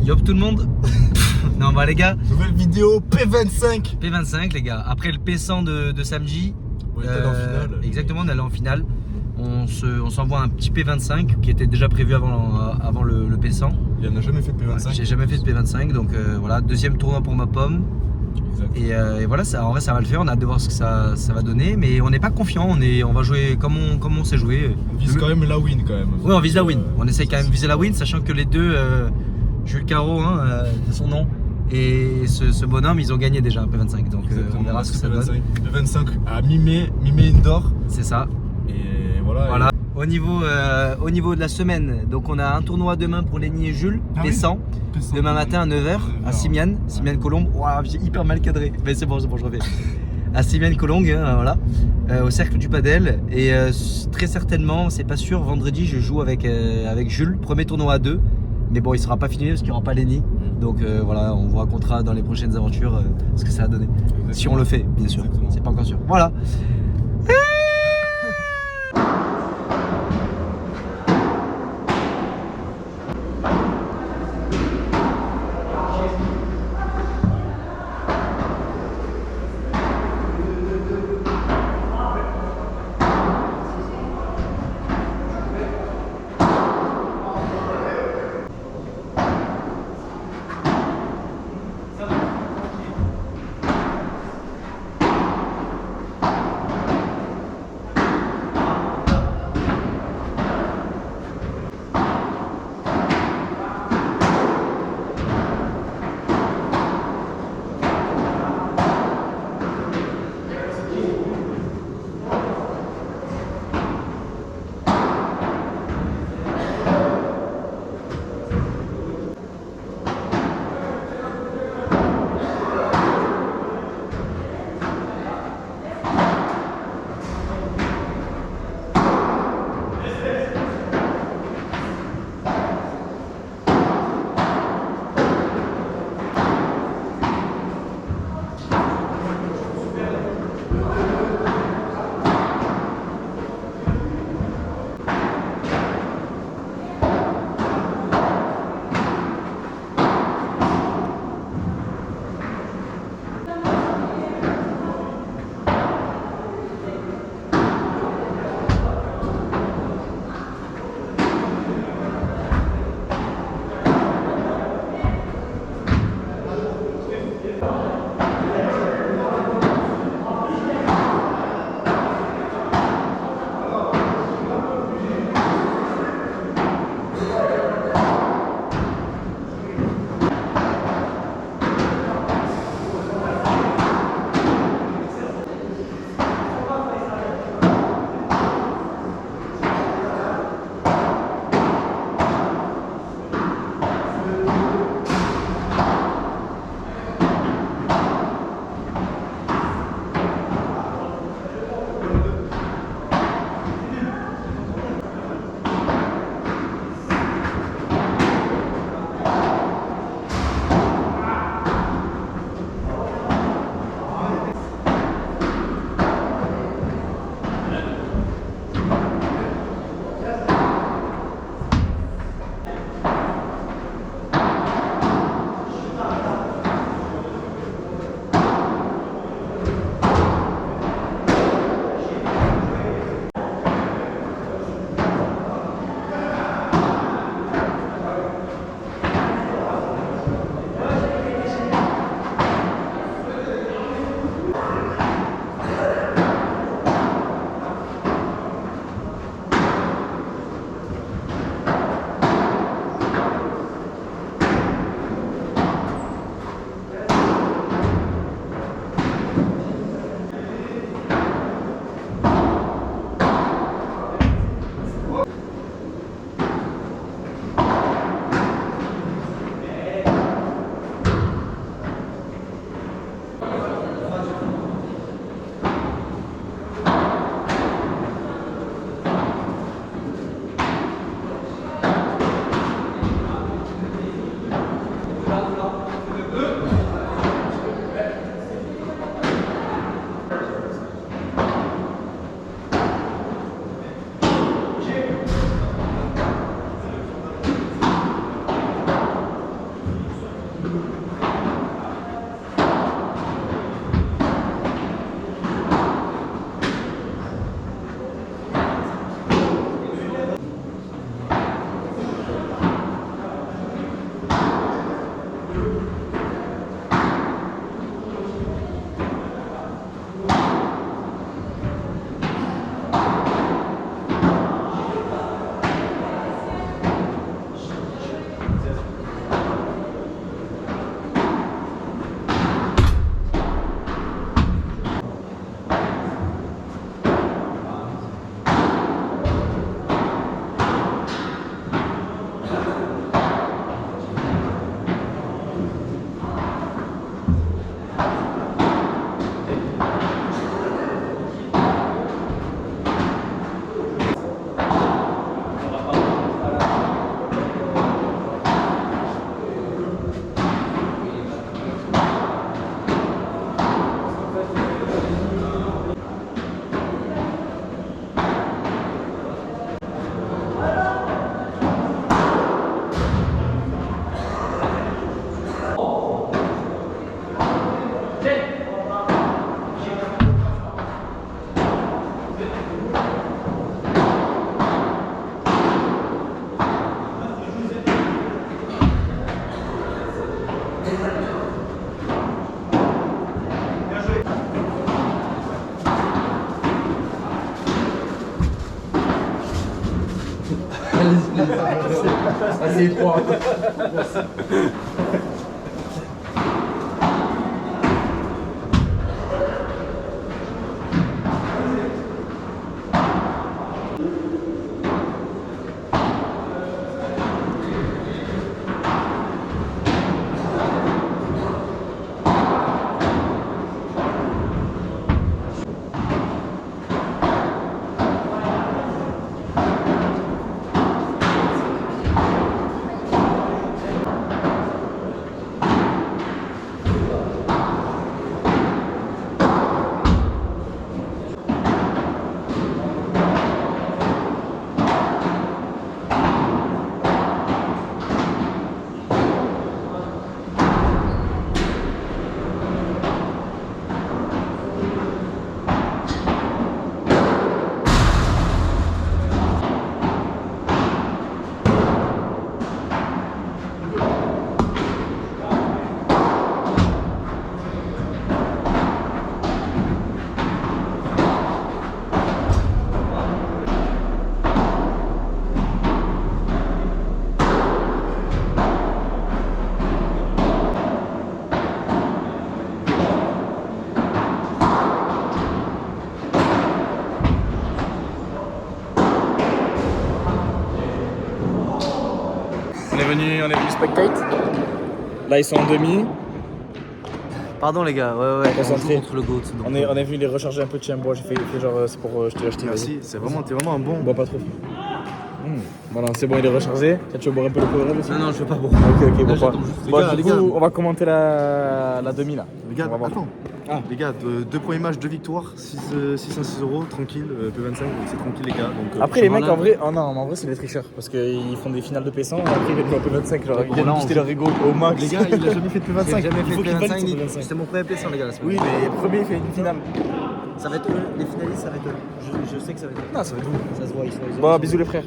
Yop tout le monde. Non bah les gars, Nouvelle vidéo P25. P25 les gars, après le P100 de samedi, On est allé en finale. exactement, on est allé en finale. On s'envoie un petit P25 qui était déjà prévu avant le P100. Il n'a jamais fait de P25. J'ai jamais fait de P25, donc voilà, deuxième tournoi pour ma pomme. Exact. Et voilà, en vrai ça va le faire, on a hâte de voir ce que ça va donner, mais on n'est pas confiant, on va jouer comme on sait jouer. On vise quand même la win quand même. Oui, on vise la win, on essaye quand même de viser la win, sachant que les deux, Jules Caro, de son nom, et ce bonhomme, ils ont gagné déjà un P25, donc on verra ce que ça donne. P25 à mi-mai indoor. C'est ça. Et voilà. Voilà. Au niveau de la semaine, donc on a un tournoi demain pour Lenny et Jules, P100. Demain matin à 9h à Simiane Colombe. Waouh, j'ai hyper mal cadré, mais c'est bon, je refais. À Simiane Colombe, voilà, au cercle du padel. Et très certainement, c'est pas sûr, vendredi je joue avec Jules, premier tournoi à 2. Mais bon, il sera pas fini parce qu'il n'y aura pas Lenny. Donc voilà, on vous racontera dans les prochaines aventures ce que ça a donné. Exactement. Si on le fait, bien sûr. C'est pas encore sûr. Voilà. Assez étroit. On est venu spectate. Là, ils sont en demi. Pardon les gars, ouais, on joue contre le GOAT. Donc... On est venu les recharger un peu de chien bois. J'ai fait genre, c'est pour je t'ai acheté. Merci, t'es vraiment un bon. Bois pas trop. Voilà, c'est bon, il est rechargé. Tu veux boire un peu le courant aussi? Non, je veux pas boire. Ok, bon, Les du gars. coup, on va commenter la demi là. Les gars, On va voir. attends. Les gars, deux premiers matchs, 2 victoires, 6 à 6 euros, tranquille, P25, donc c'est tranquille les gars. Donc, Après les mecs en vrai, en vrai c'est des tricheurs parce qu'ils font des finales de P100 et après ils viennent jouer à P25, genre ils viennent booster leur ego au max. les gars, il a jamais fait de P25. J'ai jamais Il faut fait qu'il de valide son P25, P25. c'était mon premier P100 les gars la semaine. Oui mais premier il fait une finale. Ça va être eux, les finalistes ça va être eux. Je sais que ça va être eux. Non ça va être vous. Ça se voit, ils sont Bon bisous les frères.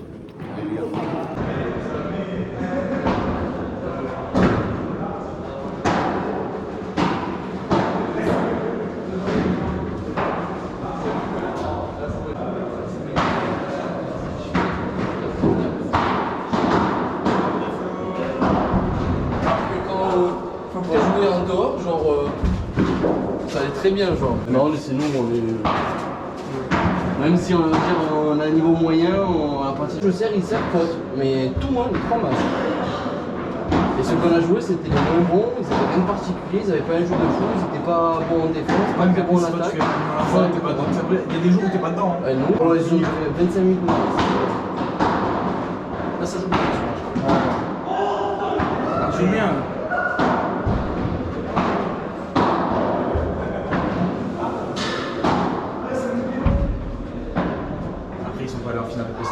Quand on jouait en dehors, genre, ça allait très bien, genre. Non, mais sinon, on est... Même si on va dire on a un niveau moyen, à partir je sers, il sert pote. Mais tout, hein, les 3 matchs. Et ceux qu'on a joué, c'était les moins bons, ils avaient rien de particulier, ils avaient pas un jeu de fou, ils étaient pas bons en défense, pas très bons en attaque. Il y a des jours où t'es pas dedans. Non, ils ont fait 25 minutes. Là, ça joue bien. Ça joue bien. Après ils sont pas allés en finale de P5.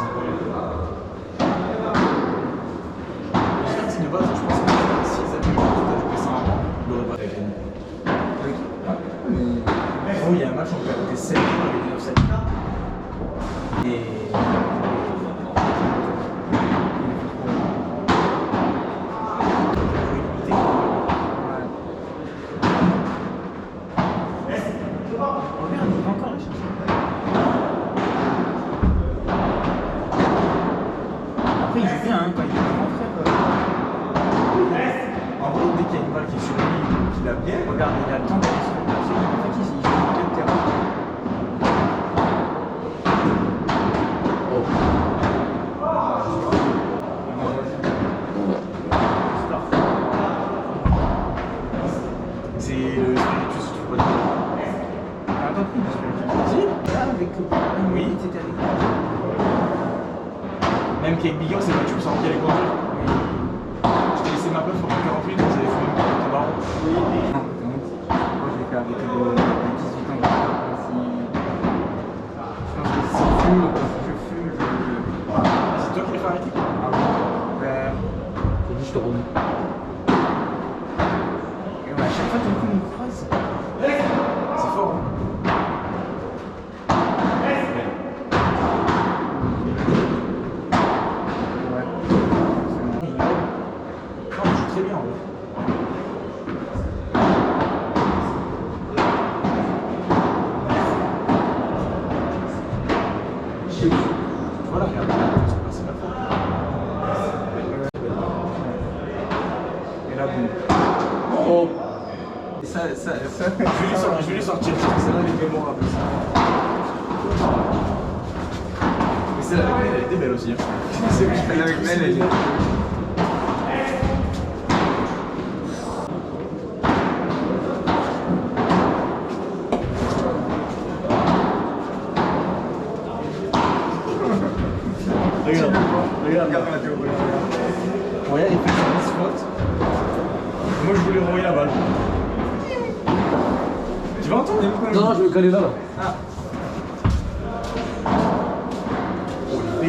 Si de base, je pense que s'ils avaient joué P5 avant, ils l'auraient pas gagné. Oh, il y a un match on peut arrêter 7 avec des offside. Et. Après, il joue bien hein, quand il est rentré. En vrai, dès qu'il y a une balle qui est sur lui, qu'il a bien, regarde, il a le temps d'aller sur le terrain. En fait, il joue au milieu de terrain. C'est le spiritus, tu vois. T'as pas pris le spiritus? Si? Avec. Oui, c'était avec. Même qu'avec Bigor, c'est pas tu sens qu'il allait conduire. Je t'ai laissé ma place pendant 48, vous avez fait même ton baron. Oui. Moi, je l'ai fait avec de 18 ans. Je pense que si je fume, c'est toi qui l'as fait arrêter? Ah oui. Ben. J'ai dit, je te remets. Et ouais, à chaque fois, ton coup me croise. C'est fort. Hein. Très bien en vrai. Voilà, regarde, c'est pas mal. Oh. Je vais lui sortir, celle-là elle est mémorable. Mais celle avec Mel, elle était belle aussi. Celle avec Mel, elle était. Regarde la théorie. Regarde, il fait sa spot. Moi je voulais renvoyer la balle. Tu vas entendre? Non, non, je vais coller là. Ah. Je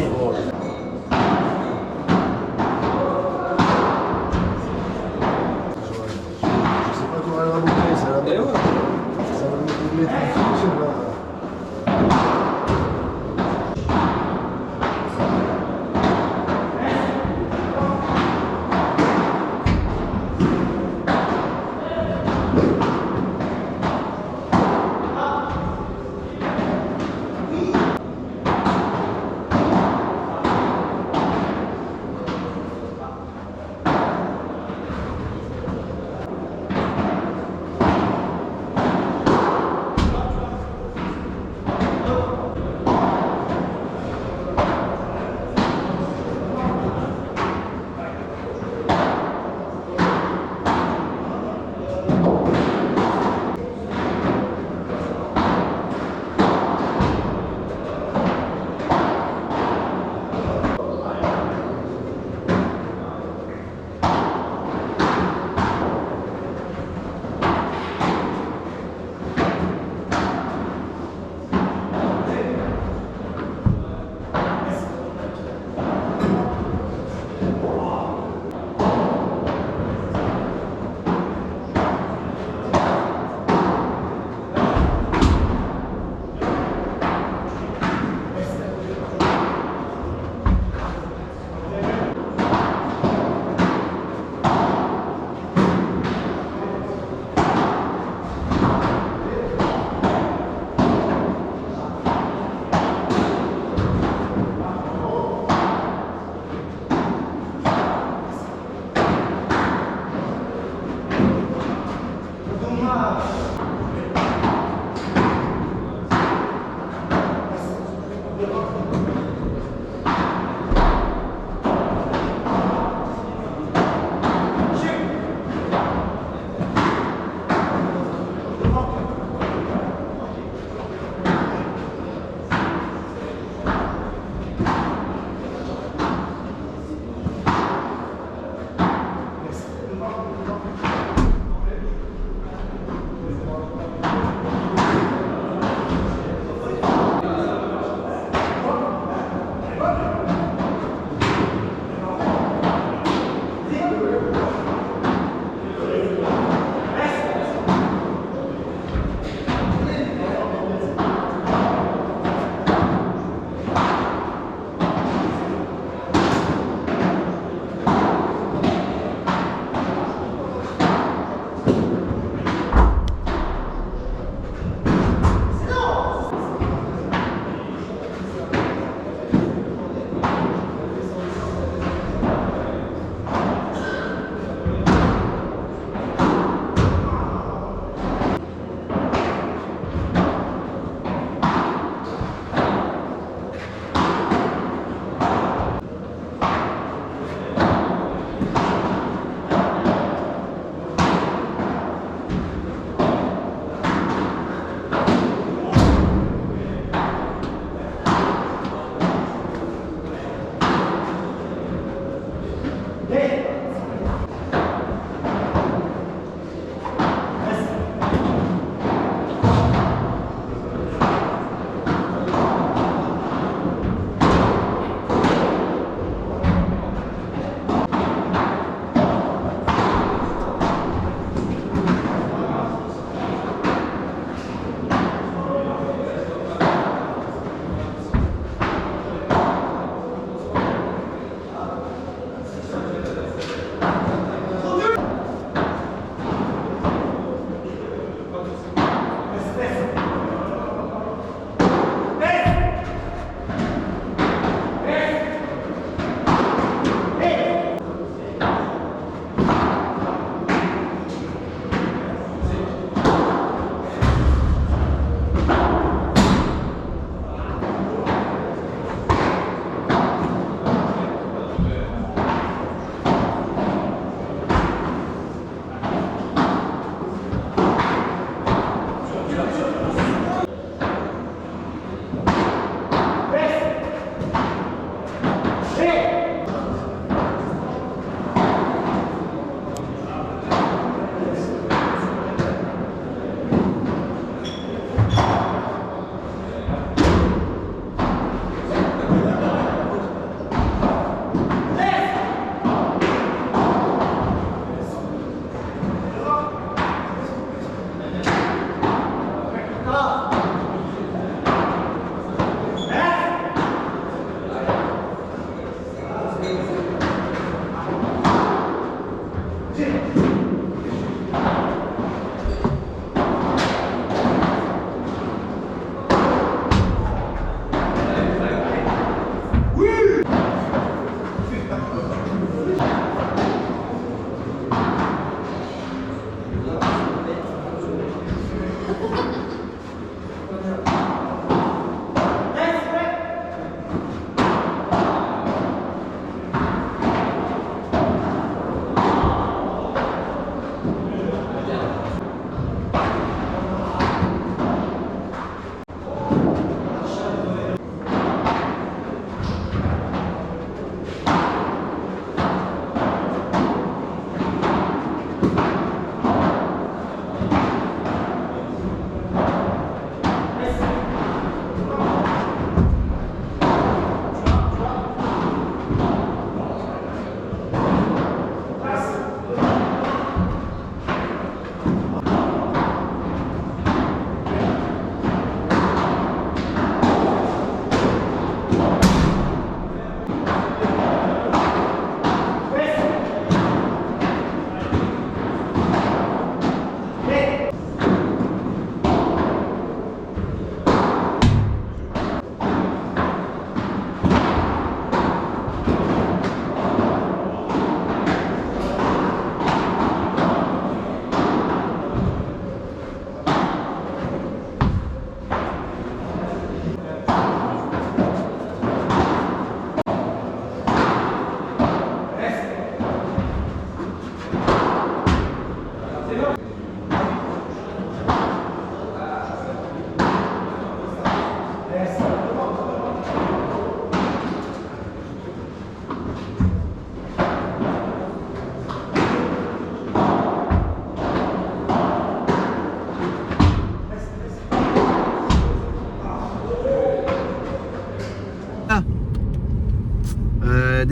sais pas comment elle va monter, ça va. Et ouais. Ça va me mettre je sais pas.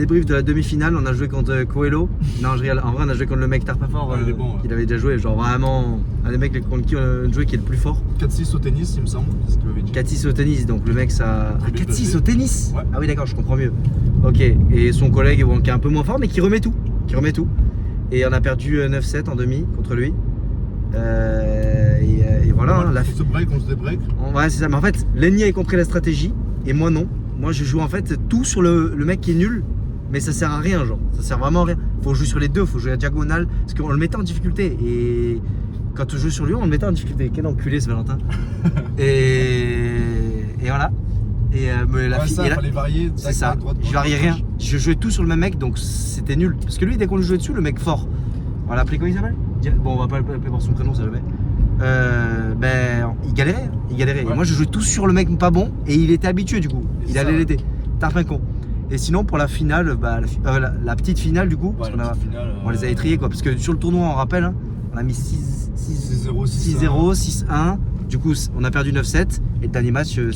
débrief de la demi-finale. On a joué contre Coelho. Non, je rigole. En vrai, on a joué contre le mec Tarpafort il est bon, ouais. qu'il avait déjà joué. Genre vraiment, un des mecs contre qui on a joué qui est le plus fort. 4-6 au tennis, il me semble. C'est ce qu'il m'avait dit. 4-6 au tennis, donc le mec ça. Ah, 4-6 au tennis Ouais. Ah oui, d'accord, je comprends mieux. Ok, et son collègue bon, qui est un peu moins fort, mais qui remet tout. Et on a perdu 9-7 en demi contre lui. Et voilà. Hein, on se break, on se débreak. Ouais, c'est ça. Mais en fait, Lenny a compris la stratégie et moi non. Moi, je joue en fait tout sur le mec qui est nul, mais ça sert à rien, genre. Ça sert vraiment à rien. Faut jouer sur les deux, faut jouer à diagonale, parce qu'on le mettait en difficulté. Et quand on joue sur lui, on le mettait en difficulté. Quel enculé ce Valentin. et voilà. Et fallait varier. C'est ça. Je variais rien. Je jouais tout sur le même mec, donc c'était nul. Parce que lui, dès qu'on le jouait dessus, le mec fort. On l'a appelé comment il s'appelle? Bon, on va pas l'appeler par son prénom, ça jamais. Il galérait. Ouais. Et moi, je jouais tout sur le mec pas bon, et il était habitué du coup. Il allait l'aider. Tarpin con. Et sinon, pour la finale, la petite finale du coup, parce qu'on on les a étriés quoi. Parce que sur le tournoi, on rappelle, hein, on a mis 6-0, 6-1. Du coup, on a perdu 9-7 et le dernier match 6-1. De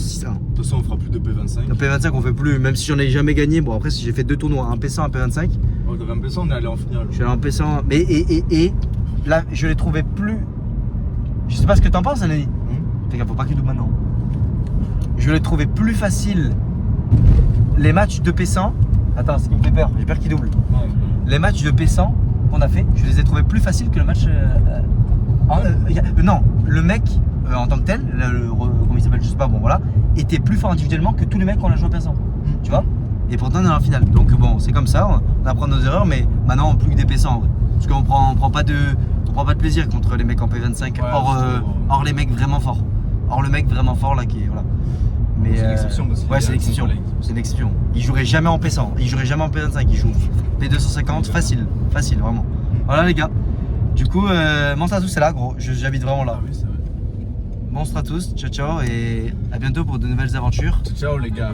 toute façon, on fera plus de P25. Le P25, on fait plus, même si j'en ai jamais gagné. Bon, après, si j'ai fait 2 tournois, un P100, un P25. Oh, un P100, on est allé en finale. Je suis allé en P100, mais et là, je l'ai trouvé plus. Je sais pas ce que t'en penses, Anani. Fais gaffe, faut pas qu'il double maintenant. Je l'ai trouvé plus facile les matchs de P100. Attends, ce qui me fait peur, j'ai peur qu'il double. Les matchs de P100 qu'on a fait, je les ai trouvés plus faciles que le match. Non, le mec en tant que tel, comment il s'appelle, je sais pas, bon voilà, était plus fort individuellement que tous les mecs qu'on a joué à P100. Tu vois? Et pourtant on est en finale. Donc bon, c'est comme ça, on apprend nos erreurs, mais maintenant on plus que des P100 en vrai. Parce qu'on prend pas de plaisir contre les mecs en P25, hors les mecs vraiment forts. Hors le mec vraiment fort là qui est. Voilà. Mais c'est l'exception parce qu'il ouais, c'est l'exception. C'est l'exception. Il jouerait jamais en P100, il jouerait jamais en P25, il joue P250 facile, vraiment. Voilà les gars. Du coup, mon Stratus c'est là gros, j'habite vraiment là. Ah oui, c'est vrai. Bon Stratus, ciao ciao et à bientôt pour de nouvelles aventures. Ciao les gars.